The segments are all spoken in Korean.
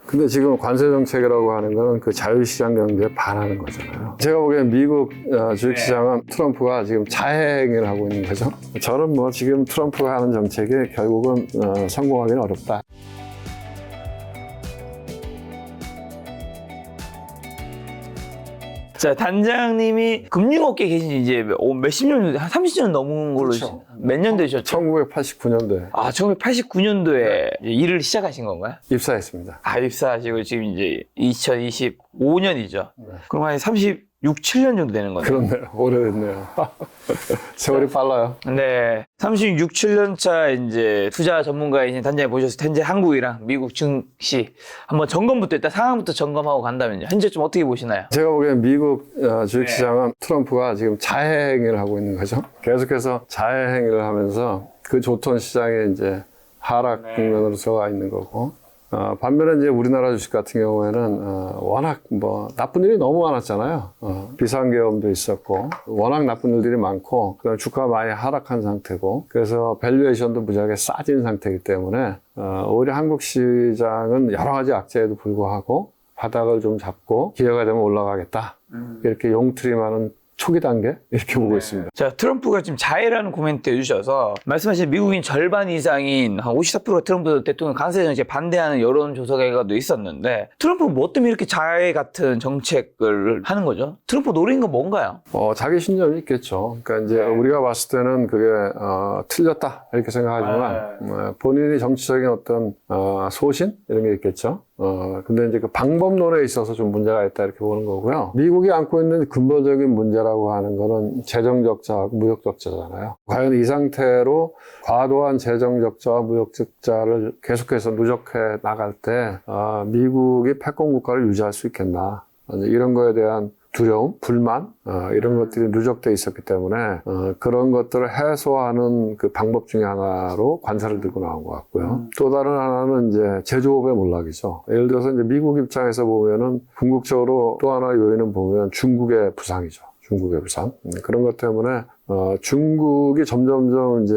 근데 지금 관세 정책이라고 하는 거는 그 자유시장 경제에 반하는 거잖아요. 제가 보기엔 미국 주식시장은 트럼프가 지금 자해행위를 하고 있는 거죠. 저는 뭐 지금 트럼프가 하는 정책이 결국은 성공하기는 어렵다. 자, 단장님이 금융업계에 계신 지 이제 몇십 년, 한 30년 넘은 걸로 그렇죠. 몇 년 되셨죠? 1989년도에 아, 1989년도에 일을 시작하신 건가요? 입사했습니다. 아, 입사하시고 지금 이제 2025년이죠. 네. 그럼 한 36, 7년 정도 되는 거네요. 그렇네요. 오래됐네요. 세월이 빨라요. 네. 36, 7년 차 이제 투자 전문가이신 단장님 보셨을 때 현재 한국이랑 미국 증시 한번 점검부터 일단 상황부터 점검하고 간다면요. 현재 좀 어떻게 보시나요? 제가 보기엔 미국 주식시장은 트럼프가 지금 자해행위를 하고 있는 거죠. 계속해서 자해행위를 하면서 그 좋던 시장에 이제 하락 국면으로 들어가 있는 거고, 반면에 이제 우리나라 주식 같은 경우에는 워낙 뭐 나쁜 일이 너무 많았잖아요. 비상계엄도 있었고 워낙 나쁜 일들이 많고 그다음에 주가가 많이 하락한 상태고 그래서 밸류에이션도 무지하게 싸진 상태이기 때문에 오히려 한국 시장은 여러 가지 악재에도 불구하고 바닥을 좀 잡고 기회가 되면 올라가겠다. 이렇게 용트림하는 초기 단계 이렇게 보고 있습니다. 자, 트럼프가 지금 자해라는 코멘트 해주셔서 말씀하신 미국인 절반 이상인 한 54%가 트럼프 대통령 관세 정책에 반대하는 여론조사 결과도 있었는데 트럼프는 뭐 때문에 이렇게 자해 같은 정책을 하는 거죠? 트럼프 노린 건 뭔가요? 자기 신념이 있겠죠. 그러니까 이제 우리가 봤을 때는 그게 틀렸다 이렇게 생각하지만 본인이 정치적인 어떤 소신 이런 게 있겠죠. 근데 이제 그 방법론에 있어서 좀 문제가 있다 이렇게 보는 거고요. 미국이 안고 있는 근본적인 문제라고 하는 거는 재정 적자하고 무역 적자잖아요. 과연 이 상태로 과도한 재정 적자와 무역 적자를 계속해서 누적해 나갈 때 미국이 패권 국가를 유지할 수 있겠나? 이런 거에 대한 두려움, 불만 이런 것들이 누적돼 있었기 때문에 그런 것들을 해소하는 그 방법 중에 하나로 관세를 들고 나온 것 같고요. 또 다른 하나는 이제 제조업의 몰락이죠. 예를 들어서 이제 미국 입장에서 보면은 궁극적으로 또 하나 요인은 보면 중국의 부상이죠. 중국의 부상. 그런 것 때문에 중국이 점점점 이제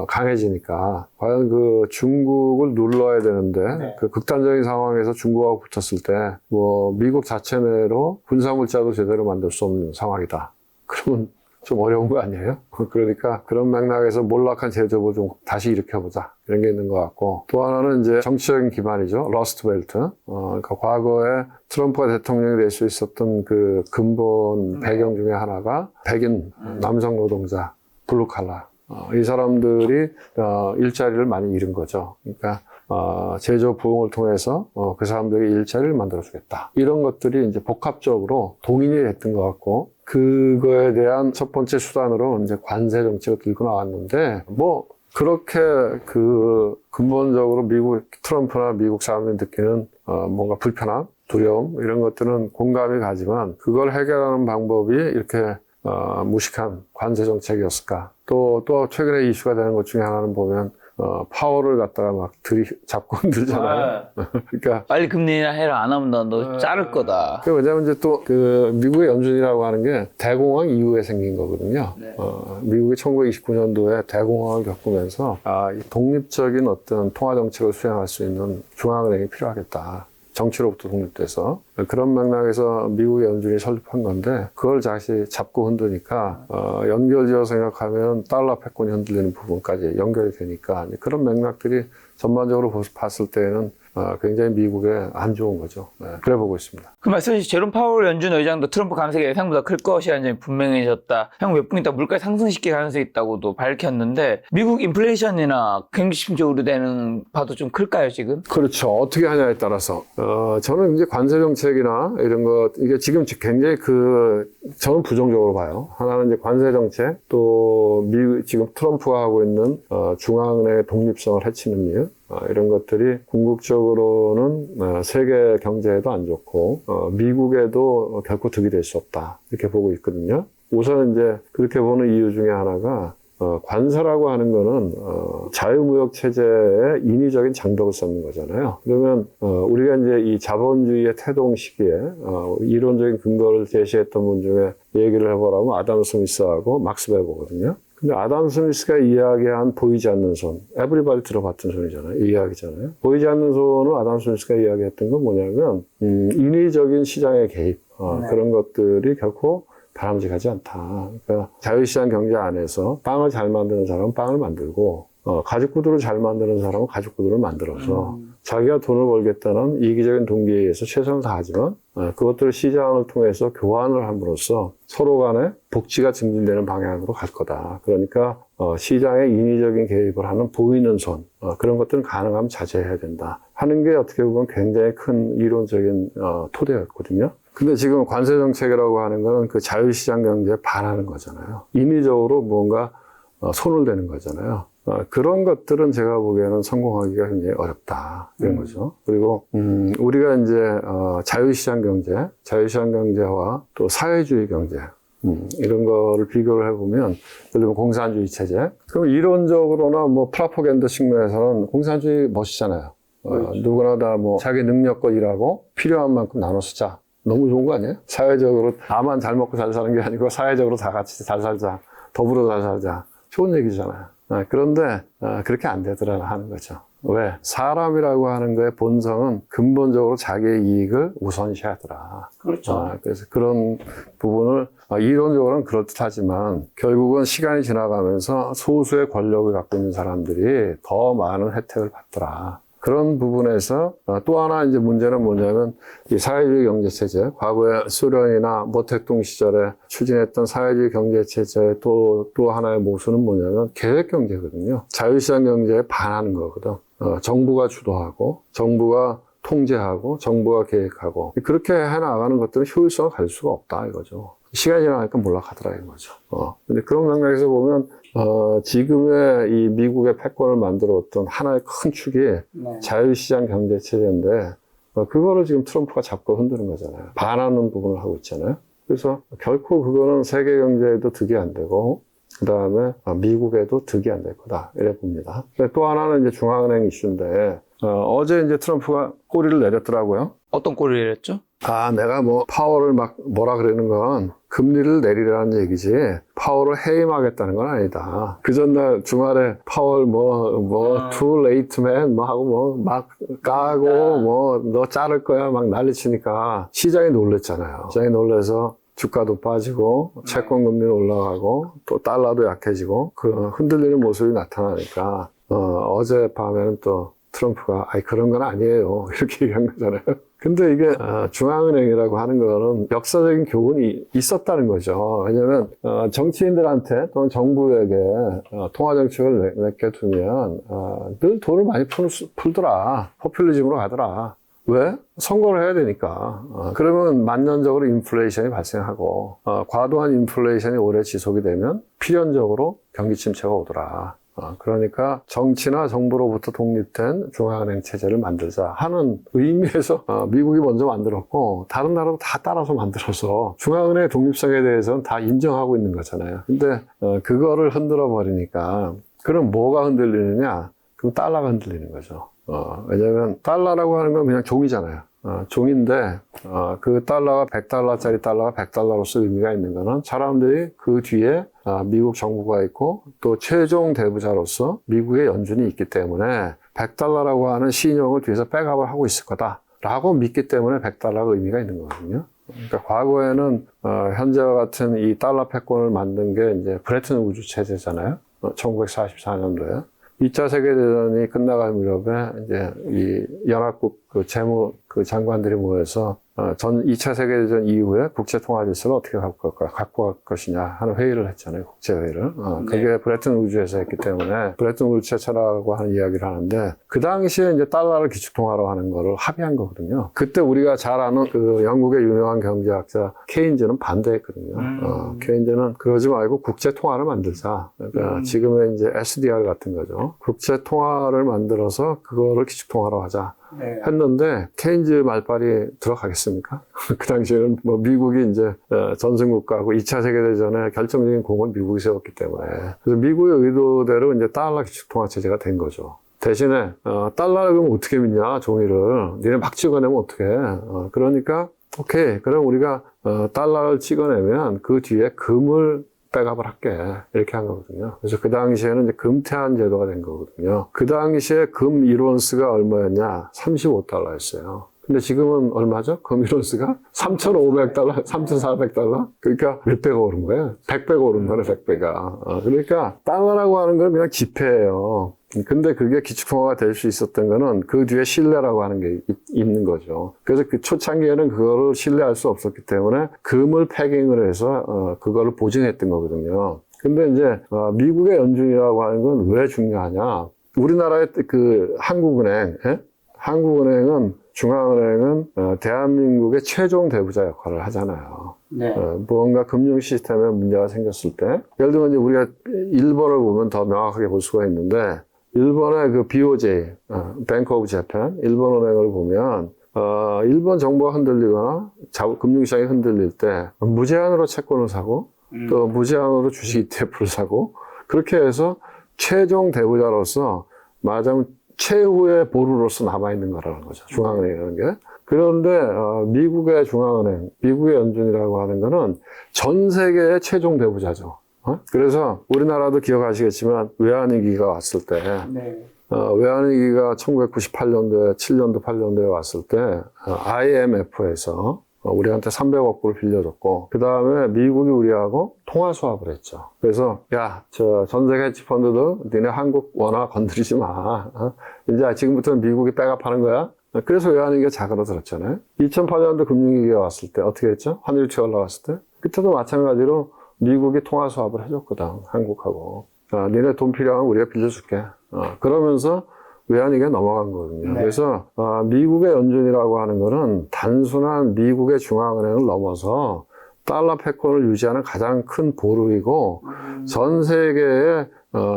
강해지니까 과연 그 중국을 눌러야 되는데 그 극단적인 상황에서 중국하고 붙었을 때 뭐 미국 자체 내로 군사물자도 제대로 만들 수 없는 상황이다. 그러면 좀 어려운 거 아니에요? 그러니까 그런 맥락에서 몰락한 제조업을 좀 다시 일으켜보자. 이런 게 있는 것 같고. 또 하나는 이제 정치적인 기반이죠. 러스트 벨트. 그러니까 과거에 트럼프가 대통령이 될 수 있었던 그 근본 배경 중에 하나가 백인 남성 노동자, 블루칼라. 이 사람들이 일자리를 많이 잃은 거죠. 그러니까 제조 부흥을 통해서 그 사람들에게 일자리를 만들어주겠다. 이런 것들이 이제 복합적으로 동인이 됐던 것 같고 그거에 대한 첫 번째 수단으로 이제 관세 정책을 들고 나왔는데 뭐 그렇게 그 근본적으로 미국 트럼프나 미국 사람들이 느끼는 뭔가 불편함, 두려움 이런 것들은 공감이 가지만 그걸 해결하는 방법이 이렇게 무식한 관세 정책이었을까? 또 최근에 이슈가 되는 것 중에 하나는 보면 파워를 갖다가 막 잡고 흔들잖아요. 그러니까 빨리 금리 인하 해라. 안 하면 너 자를 거다. 왜냐면 이제 또 그 미국의 연준이라고 하는 게 대공황 이후에 생긴 거거든요. 미국이 1929년도에 대공황을 겪으면서 이 독립적인 어떤 통화 정책을 수행할 수 있는 중앙은행이 필요하겠다. 정치로부터 독립돼서 그런 맥락에서 미국의 연준이 설립한 건데 그걸 다시 잡고 흔드니까 연결지어 생각하면 달러 패권이 흔들리는 부분까지 연결이 되니까 그런 맥락들이 전반적으로 봤을 때는 굉장히 미국에 안 좋은 거죠. 그래 보고 있습니다. 그 말씀하신 제롬 파월 연준 의장도 트럼프 감세가 예상보다 클 것이라는 점이 분명해졌다. 향후 몇 분 있다 물가를 상승시킬 가능성이 있다고도 밝혔는데 미국 인플레이션이나 경기심적으로 우려되는 바도 좀 클까요 지금? 그렇죠. 어떻게 하냐에 따라서 저는 이제 관세 정책이나 이런 것 이게 지금 굉장히 저는 부정적으로 봐요. 하나는 이제 관세 정책 또 미국 지금 트럼프가 하고 있는 중앙은행의 독립성을 해치는 일 이런 것들이 궁극적으로는 세계 경제에도 안 좋고 미국에도 결코 득이 될 수 없다 이렇게 보고 있거든요. 우선 이제 그렇게 보는 이유 중에 하나가 관세라고 하는 거는 자유무역 체제의 인위적인 장벽을 쌓는 거잖아요. 그러면 우리가 이제 이 자본주의의 태동 시기에 이론적인 근거를 제시했던 분 중에 얘기를 해보라면 아담 스미스하고 막스 베버거든요. 근데 아담 스미스가 이야기한 보이지 않는 손, 에브리바디 들어봤던 손이잖아요. 이 이야기잖아요. 보이지 않는 손을 아담 스미스가 이야기했던 건 뭐냐면 인위적인 시장의 개입, 그런 것들이 결코 바람직하지 않다. 그러니까 자유시장 경제 안에서 빵을 잘 만드는 사람은 빵을 만들고 가죽구두를 잘 만드는 사람은 가죽구두를 만들어서 자기가 돈을 벌겠다는 이기적인 동기에 의해서 최선을 다하지만 그것들을 시장을 통해서 교환을 함으로써 서로 간에 복지가 증진되는 방향으로 갈 거다. 그러니까 시장에 인위적인 개입을 하는 보이는 손, 그런 것들은 가능하면 자제해야 된다 하는 게 어떻게 보면 굉장히 큰 이론적인 토대였거든요. 근데 지금 관세 정책이라고 하는 거는 그 자유시장 경제에 반하는 거잖아요. 인위적으로 뭔가 손을 대는 거잖아요. 그런 것들은 제가 보기에는 성공하기가 굉장히 어렵다. 이런 거죠. 그리고, 우리가 이제, 자유시장 경제와 또 사회주의 경제, 이런 거를 비교를 해보면, 예를 들면 공산주의 체제. 그럼 이론적으로나 뭐 프로파간다 측면에서는 공산주의 멋있잖아요. 누구나 다 뭐 자기 능력껏 일하고 필요한 만큼 나눠 쓰자. 너무 좋은 거 아니에요? 사회적으로 나만 잘 먹고 잘 사는 게 아니고 사회적으로 다 같이 잘 살자. 더불어 잘 살자. 좋은 얘기잖아요. 그런데 그렇게 안 되더라 하는 거죠. 왜? 사람이라고 하는 거의 본성은 근본적으로 자기의 이익을 우선시하더라. 그렇죠. 그래서 그런 부분을 이론적으로는 그럴듯하지만 결국은 시간이 지나가면서 소수의 권력을 갖고 있는 사람들이 더 많은 혜택을 받더라. 그런 부분에서 또 하나 이제 문제는 뭐냐면 이 사회주의 경제체제, 과거에 소련이나 모택동 시절에 추진했던 사회주의 경제체제의 또 하나의 모순은 뭐냐면 계획경제거든요. 자유시장 경제에 반하는 거거든. 정부가 주도하고 정부가 통제하고 정부가 계획하고 그렇게 해나가는 것들은 효율성을 가질 수가 없다 이거죠. 시간이 지나니까 몰락하더라 이거죠. 근데 그런 맥락에서 보면 지금의 이 미국의 패권을 만들었던 하나의 큰 축이 자유시장 경제체제인데 그거를 지금 트럼프가 잡고 흔드는 거잖아요. 반하는 부분을 하고 있잖아요. 그래서 결코 그거는 세계 경제에도 득이 안 되고 그 다음에 미국에도 득이 안 될 거다 이래 봅니다. 또 하나는 이제 중앙은행 이슈인데 어제 이제 트럼프가 꼬리를 내렸더라고요. 어떤 꼴을 내렸죠? 내가 뭐 파월을 막 뭐라 그러는 건 금리를 내리라는 얘기지 파월을 해임하겠다는 건 아니다. 그 전날 주말에 파월 too late man 뭐 하고 뭐 막 까고 뭐 너 자를 거야 막 난리치니까 시장이 놀랬잖아요. 시장이 놀래서 주가도 빠지고 채권 금리는 올라가고 또 달러도 약해지고 그 흔들리는 모습이 나타나니까 어젯밤에는 또 트럼프가 그런 건 아니에요 이렇게 얘기한 거잖아요. 근데 이게 중앙은행이라고 하는 거는 역사적인 교훈이 있었다는 거죠. 왜냐하면 정치인들한테 또는 정부에게 통화정책을 맡겨두면 늘 돈을 많이 풀더라. 포퓰리즘으로 가더라. 왜? 선거를 해야 되니까. 그러면 만년적으로 인플레이션이 발생하고 과도한 인플레이션이 오래 지속이 되면 필연적으로 경기 침체가 오더라. 그러니까 정치나 정부로부터 독립된 중앙은행 체제를 만들자 하는 의미에서 미국이 먼저 만들었고 다른 나라도 다 따라서 만들어서 중앙은행의 독립성에 대해서는 다 인정하고 있는 거잖아요. 근데 그거를 흔들어 버리니까 그럼 뭐가 흔들리느냐? 그럼 달러가 흔들리는 거죠. 왜냐면 달러라고 하는 건 그냥 종이잖아요. 종인데 그 달러가 100달러짜리 달러가 100달러로서 의미가 있는 거는 사람들이 그 뒤에 미국 정부가 있고 또 최종 대부자로서 미국의 연준이 있기 때문에 100달러라고 하는 신용을 뒤에서 백업을 하고 있을 거다라고 믿기 때문에 100달러가 의미가 있는 거거든요. 그러니까 과거에는 현재와 같은 이 달러 패권을 만든 게 이제 브레튼 우주 체제잖아요. 1944년도에 2차 세계대전이 끝나갈 무렵에 이제 이 연합국 그 재무 그 장관들이 모여서 2차 세계대전 이후에 국제통화 질서를 어떻게 갖고 갈 것이냐 하는 회의를 했잖아요. 국제회의를. 그게 브레튼 우주에서 했기 때문에 브레튼 우주 체제라고 하는 이야기를 하는데 그 당시에 이제 달러를 기축통화로 하는 거를 합의한 거거든요. 그때 우리가 잘 아는 그 영국의 유명한 경제학자 케인즈는 반대했거든요. 케인즈는 그러지 말고 국제통화를 만들자. 그러니까 지금의 이제 SDR 같은 거죠. 국제통화를 만들어서 그거를 기축통화로 하자. 했는데 케인즈 말빨이 들어가겠습니까? 그 당시에는 뭐 미국이 이제 전승국가고 2차 세계대전에 결정적인 공을 미국이 세웠기 때문에 그래서 미국의 의도대로 이제 달러 기축통화 체제가 된 거죠. 대신에 달러를 그럼 어떻게 믿냐 종이를 니네 막 찍어내면 어떡해. 그러니까 오케이 그럼 우리가 달러를 찍어내면 그 뒤에 금을 백업을 할게. 이렇게 한 거거든요. 그래서 그 당시에는 이제 금태한 제도가 된 거거든요. 그 당시에 금 1온스가 얼마였냐? 35달러였어요. 근데 지금은 얼마죠? 금 1온스가 3,500달러, 3,400달러? 그러니까 몇 배가 오른 거예요? 100배가 오른 거네, 100배가. 그러니까 달러라고 하는 건 그냥 지폐예요. 근데 그게 기축통화가 될 수 있었던 거는 그 뒤에 신뢰라고 하는 게 있는 거죠. 그래서 그 초창기에는 그거를 신뢰할 수 없었기 때문에 금을 패깅을 해서 그거를 보증했던 거거든요. 근데 이제 미국의 연준이라고 하는 건 왜 중요하냐? 우리나라의 그 한국은행, 한국은행은 중앙은행은 대한민국의 최종 대부자 역할을 하잖아요. 네. 무언가 금융 시스템에 문제가 생겼을 때, 예를 들면 이제 우리가 일본을 보면 더 명확하게 볼 수가 있는데, 일본의 그 BOJ, Bank of Japan, 일본은행을 보면 일본 정부가 흔들리거나 금융시장이 흔들릴 때 무제한으로 채권을 사고 또 무제한으로 주식 ETF를 사고 그렇게 해서 최종 대부자로서 말하자면 최후의 보루로서 남아있는 거라는 거죠. 중앙은행이라는 게. 그런데 미국의 중앙은행, 미국의 연준이라고 하는 거는 전 세계의 최종 대부자죠. 그래서 우리나라도 기억하시겠지만 외환위기가 왔을 때 외환위기가 1998년도에 7년도 8년도에 왔을 때 IMF에서 우리한테 300억 불을 빌려줬고 그 다음에 미국이 우리하고 통화 수합을 했죠. 그래서 야, 저 전 세계 헤지펀드도 니네 한국 원화 건드리지 마. 이제 지금부터는 미국이 백업하는 거야. 그래서 외환위기가 자그러들었잖아요. 2008년도 금융위기가 왔을 때 어떻게 했죠? 환율이 올라갔을 때 그때도 마찬가지로 미국이 통화 수합을 해줬거든, 한국하고. 니네 돈 필요하면 우리가 빌려줄게. 그러면서 외환위기가 넘어간 거거든요. 네. 그래서 미국의 연준이라고 하는 거는 단순한 미국의 중앙은행을 넘어서 달러 패권을 유지하는 가장 큰 보루이고 전 세계의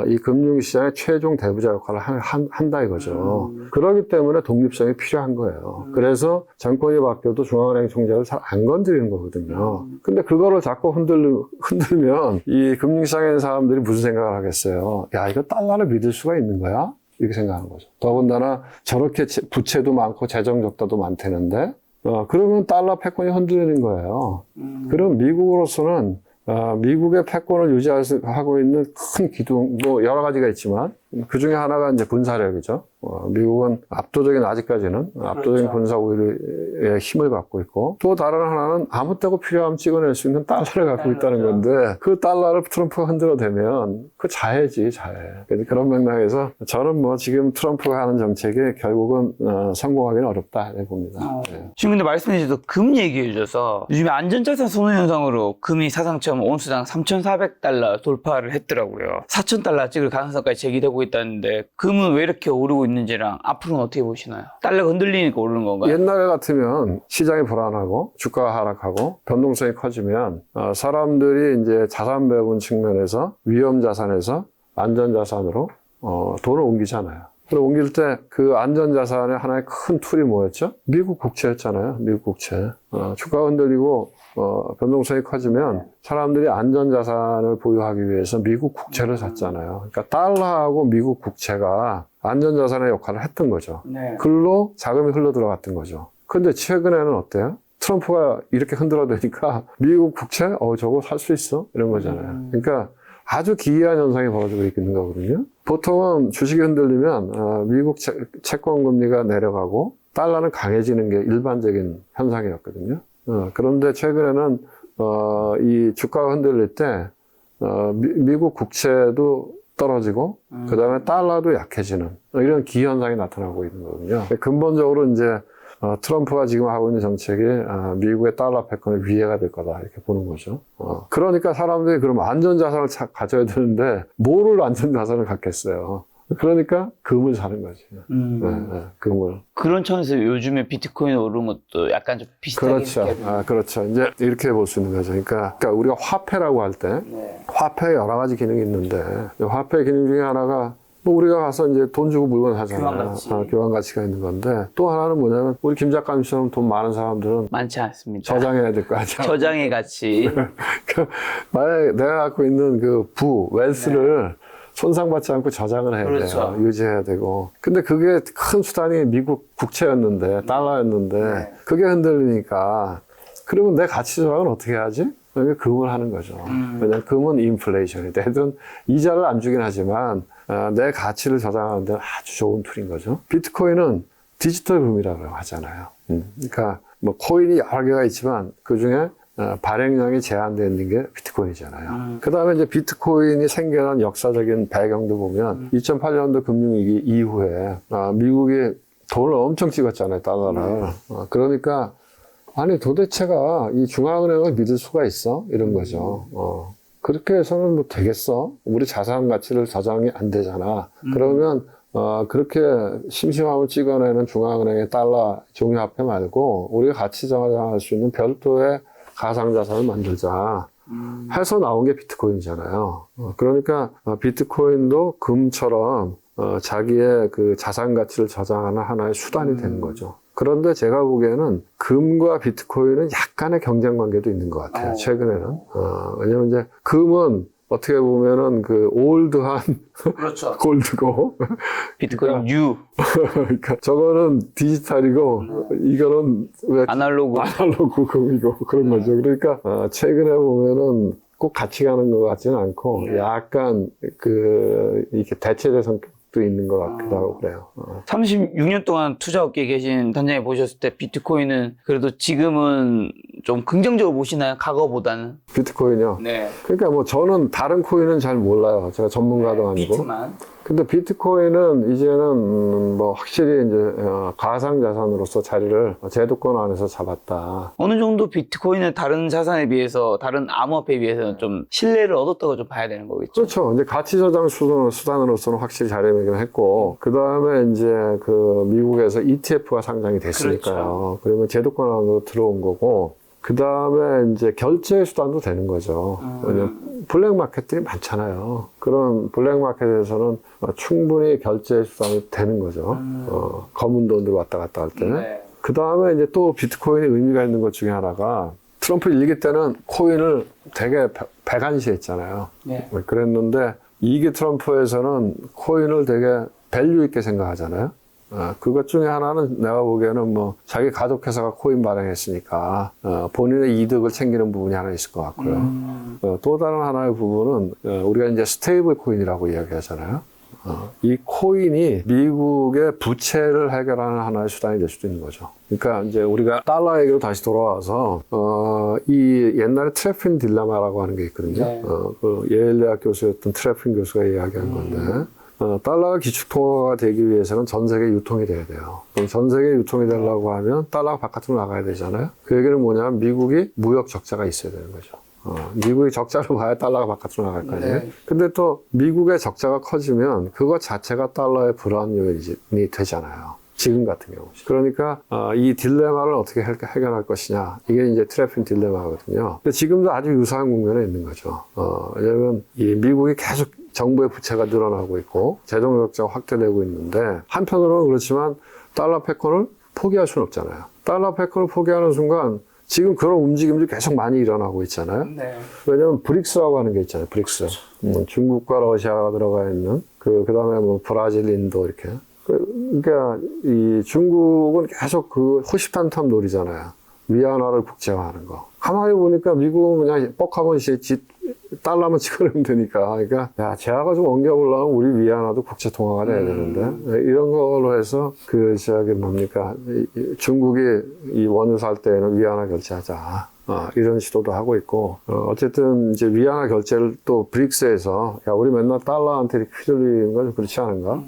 이 금융시장의 최종 대부자 역할을 한다 이거죠. 그렇기 때문에 독립성이 필요한 거예요. 그래서 정권이 바뀌어도 중앙은행 총재를 잘 안 건드리는 거거든요. 근데 그거를 자꾸 흔들면 이 금융시장에 있는 사람들이 무슨 생각을 하겠어요? 야, 이거 달러를 믿을 수가 있는 거야? 이렇게 생각하는 거죠. 더군다나 저렇게 부채도 많고 재정 적자도 많다는데 그러면 달러 패권이 흔들리는 거예요. 그럼 미국으로서는 미국의 패권을 유지하고 있는 큰 기둥, 뭐 여러 가지가 있지만 그 중에 하나가 이제 군사력이죠. 미국은 아직까지는 압도적인 군사 우위의 힘을 갖고 있고 또 다른 하나는 아무 때고 필요하면 찍어낼 수 있는 달러를 갖고 있다는 건데 그 달러를 트럼프가 흔들어대면 그 자해지, 자해. 그런 맥락에서 저는 뭐 지금 트럼프가 하는 정책이 결국은 성공하기는 어렵다 이렇게 봅니다. 네. 지금 근데 말씀해 주셔서 금 얘기해 주셔서 요즘에 안전자산 선호 현상으로 금이 사상 처음 온수당 3,400달러 돌파를 했더라고요. 4,000달러 찍을 가능성까지 제기되고 있다는데 금은 왜 이렇게 오르고 있는지랑 앞으로는 어떻게 보시나요? 달러가 흔들리니까 오르는 건가요? 옛날에 같으면 시장이 불안하고 주가가 하락하고 변동성이 커지면 사람들이 이제 자산 배분 측면에서 위험 자산에서 안전 자산으로 돈을 옮기잖아요. 그리고 옮길 때 그 안전 자산의 하나의 큰 툴이 뭐였죠? 미국 국채였잖아요. 미국 국채. 주가가 흔들리고 변동성이 커지면 사람들이 안전 자산을 보유하기 위해서 미국 국채를 샀잖아요. 그러니까 달러하고 미국 국채가 안전 자산의 역할을 했던 거죠. 네. 글로 자금이 흘러 들어갔던 거죠. 근데 최근에는 어때요? 트럼프가 이렇게 흔들어대니까 미국 국채? 저거 살 수 있어? 이런 거잖아요. 그러니까 아주 기이한 현상이 벌어지고 있는 거거든요. 보통은 주식이 흔들리면 미국 채권 금리가 내려가고 달러는 강해지는 게 일반적인 현상이었거든요. 그런데 최근에는 이 주가가 흔들릴 때 미국 국채도 떨어지고 그다음에 달러도 약해지는 이런 기현상이 나타나고 있는 거거든요. 근본적으로 이제 트럼프가 지금 하고 있는 정책이 미국의 달러 패권의 위해가 될 거다 이렇게 보는 거죠. 그러니까 사람들이 그럼 안전자산을 가져야 되는데 뭐를 안전자산을 갖겠어요. 그러니까 금을 사는 거지. 네, 금을. 그런 차원에서 요즘에 비트코인 오르는 것도 약간 좀 비슷하게 그렇죠. 그렇죠. 이제 이렇게 볼 수 있는 거죠. 그러니까 우리가 화폐라고 할 때 화폐에 여러 가지 기능이 있는데 화폐 기능 중에 하나가 뭐 우리가 가서 이제 돈 주고 물건 사잖아요. 교환 가치가 있는 건데 또 하나는 뭐냐면 우리 김 작가님처럼 돈 많은 사람들은 많지 않습니다. 저장해야 될 거 아니야. 저장의 가치. 만약에 내가 갖고 있는 그 웰스를 손상받지 않고 저장을 해야 그렇죠. 돼요. 유지해야 되고. 근데 그게 큰 수단이 미국 국채였는데, 달러였는데, 그게 흔들리니까, 그러면 내 가치 조작은 어떻게 하지? 그러니까 금을 하는 거죠. 왜냐하면 금은 인플레이션이 되든 이자를 안 주긴 하지만 내 가치를 저장하는 데는 아주 좋은 툴인 거죠. 비트코인은 디지털 금이라고 하잖아요. 그러니까 뭐 코인이 여러 개가 있지만 그 중에 발행량이 제한되어 있는 게 비트코인이잖아요. 그 다음에 이제 비트코인이 생겨난 역사적인 배경도 보면 2008년도 금융위기 이후에 미국이 돈을 엄청 찍었잖아요, 달러를. 그러니까 아니 도대체가 이 중앙은행을 믿을 수가 있어? 이런 거죠. 그렇게 해서는 뭐 되겠어? 우리 자산 가치를 저장이 안 되잖아. 그러면 그렇게 심심함을 찍어내는 중앙은행의 달러 종이화폐 말고 우리가 가치 저장할 수 있는 별도의 가상자산을 만들자 해서 나온 게 비트코인이잖아요. 그러니까 비트코인도 금처럼 자기의 그 자산 가치를 저장하는 하나의 수단이 되는 거죠. 그런데 제가 보기에는 금과 비트코인은 약간의 경쟁 관계도 있는 것 같아요. 최근에는. 왜냐면 이제 금은 어떻게 보면은 그 올드한 그렇죠. 골드고 비트코인 U 그러니까 저거는 디지털이고 이거는 왜 아날로그. 아날로그 금이고 그런 거죠. 그러니까 최근에 보면은 꼭 같이 가는 것 같지는 않고 약간 그 이렇게 대체된 성격도 있는 것 같기도 하고 그래요. 36년 동안 투자업계에 계신 단장님 보셨을 때 비트코인은 그래도 지금은 좀 긍정적으로 보시나요? 과거보다는? 비트코인이요? 네. 그러니까 뭐 저는 다른 코인은 잘 몰라요. 제가 전문가도 아니고. 비트만. 근데 비트코인은 이제는 뭐 확실히 이제 가상자산으로서 자리를 제도권 안에서 잡았다. 어느 정도 비트코인은 다른 자산에 비해서, 다른 암호화폐에 비해서는 좀 신뢰를 얻었다고 좀 봐야 되는 거겠죠. 그렇죠. 이제 가치 저장 수단으로서는 확실히 자리매김했고, 그 다음에 이제 그 미국에서 ETF가 상장이 됐으니까요. 그러면 제도권 안으로 들어온 거고, 그 다음에 이제 결제 수단도 되는 거죠. 왜냐면 블랙 마켓들이 많잖아요. 그런 블랙 마켓에서는 충분히 결제 수단이 되는 거죠. 검은 돈들 왔다 갔다 할 때는. 네. 그 다음에 이제 또 비트코인이 의미가 있는 것 중에 하나가 트럼프 일기 때는 코인을 되게 배관시했잖아요. 네. 그랬는데 2기 트럼프에서는 코인을 되게 밸류 있게 생각하잖아요. 그것 중에 하나는 내가 보기에는 뭐 자기 가족 회사가 코인 발행했으니까 본인의 이득을 챙기는 부분이 하나 있을 것 같고요. 또 다른 하나의 부분은 우리가 이제 스테이블 코인이라고 이야기하잖아요. 이 코인이 미국의 부채를 해결하는 하나의 수단이 될 수도 있는 거죠. 그러니까 이제 우리가 달러 얘기로 다시 돌아와서 이 옛날에 트래핀 딜레마라고 하는 게 있거든요. 네. 그 예일 대학 교수였던 트래핀 교수가 이야기한 건데. 달러가 기축통화가 되기 위해서는 전 세계 유통이 돼야 돼요. 그럼 전 세계 유통이 되려고 하면 달러가 바깥으로 나가야 되잖아요. 그 얘기는 뭐냐면 미국이 무역 적자가 있어야 되는 거죠. 미국이 적자를 봐야 달러가 바깥으로 나갈 거 아니에요. 네. 근데 또 미국의 적자가 커지면 그것 자체가 달러의 불안 요인이 되잖아요. 지금 같은 경우. 그러니까 이 딜레마를 어떻게 해결할 것이냐. 이게 이제 트래핀 딜레마거든요. 근데 지금도 아주 유사한 국면에 있는 거죠. 왜냐하면 이 미국이 계속 정부의 부채가 늘어나고 있고 재정 적자가 확대되고 있는데 한편으로는 그렇지만 달러 패권을 포기할 수는 없잖아요. 달러 패권을 포기하는 순간 지금 그런 움직임들이 계속 많이 일어나고 있잖아요. 네. 왜냐하면 브릭스라고 하는 게 있잖아요. 브릭스. 중국과 러시아가 들어가 있는 그 다음에 뭐 브라질, 인도 이렇게. 그러니까 이 중국은 계속 그 호시탐탐 놀이잖아요. 위안화를 국제화하는 거. 가만히 보니까 미국은 그냥 뻑하면 달러만 찍어내면 되니까. 그러니까, 야, 제아가 좀 엉겨보려면 우리 위안화도 국제 통화가 돼야 되는데. 이런 걸로 해서 중국이 이 원유 살 때에는 위안화 결제하자. 이런 시도도 하고 있고, 어쨌든 이제 위안화 결제를 또 브릭스에서, 야, 우리 맨날 달러한테 이렇게 휘둘리는 건 그렇지 않은가?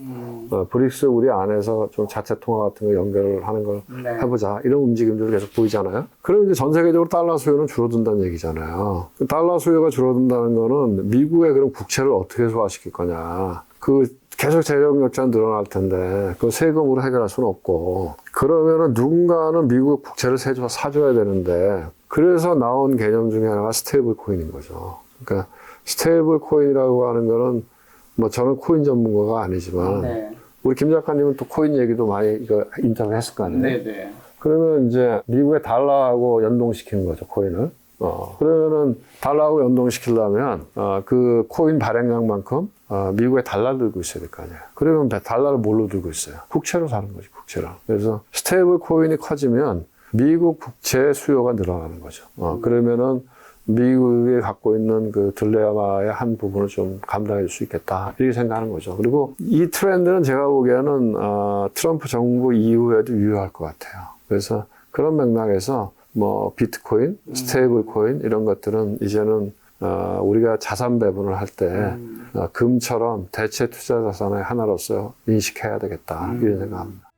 브릭스 우리 안에서 좀 자체 통화 같은 거 연결을 하는 걸 네. 해보자. 이런 움직임들이 계속 보이잖아요. 그럼 이제 전 세계적으로 달러 수요는 줄어든다는 얘기잖아요. 달러 수요가 줄어든다는 거는 미국의 그런 국채를 어떻게 소화시킬 거냐. 계속 재정 적자는 늘어날 텐데, 그 세금으로 해결할 수는 없고, 그러면은 누군가는 미국 국채를 사줘야 되는데, 그래서 나온 개념 중에 하나가 스테이블 코인인 거죠. 그러니까 스테이블 코인이라고 하는 거는 뭐 저는 코인 전문가가 아니지만 네. 우리 김 작가님은 또 코인 얘기도 많이 이거 인터뷰 했을 거 아니에요. 네. 그러면 이제 미국의 달러하고 연동시키는 거죠, 코인을. 그러면은 달러하고 연동시키려면 그 코인 발행량만큼 미국의 달러를 들고 있어야 될 거 아니에요. 그러면 달러를 뭘로 들고 있어요? 국채로 사는 거지, 국채로. 그래서 스테이블 코인이 커지면 미국 국채 수요가 늘어나는 거죠. 그러면은 미국이 갖고 있는 그 딜레마의 한 부분을 좀 감당해 줄 수 있겠다 이렇게 생각하는 거죠. 그리고 이 트렌드는 제가 보기에는 트럼프 정부 이후에도 유효할 것 같아요. 그래서 그런 맥락에서 뭐 비트코인, 스테이블 코인 이런 것들은 이제는 우리가 자산 배분을 할 때 금처럼 대체 투자 자산의 하나로서 인식해야 되겠다 이런 생각합니다.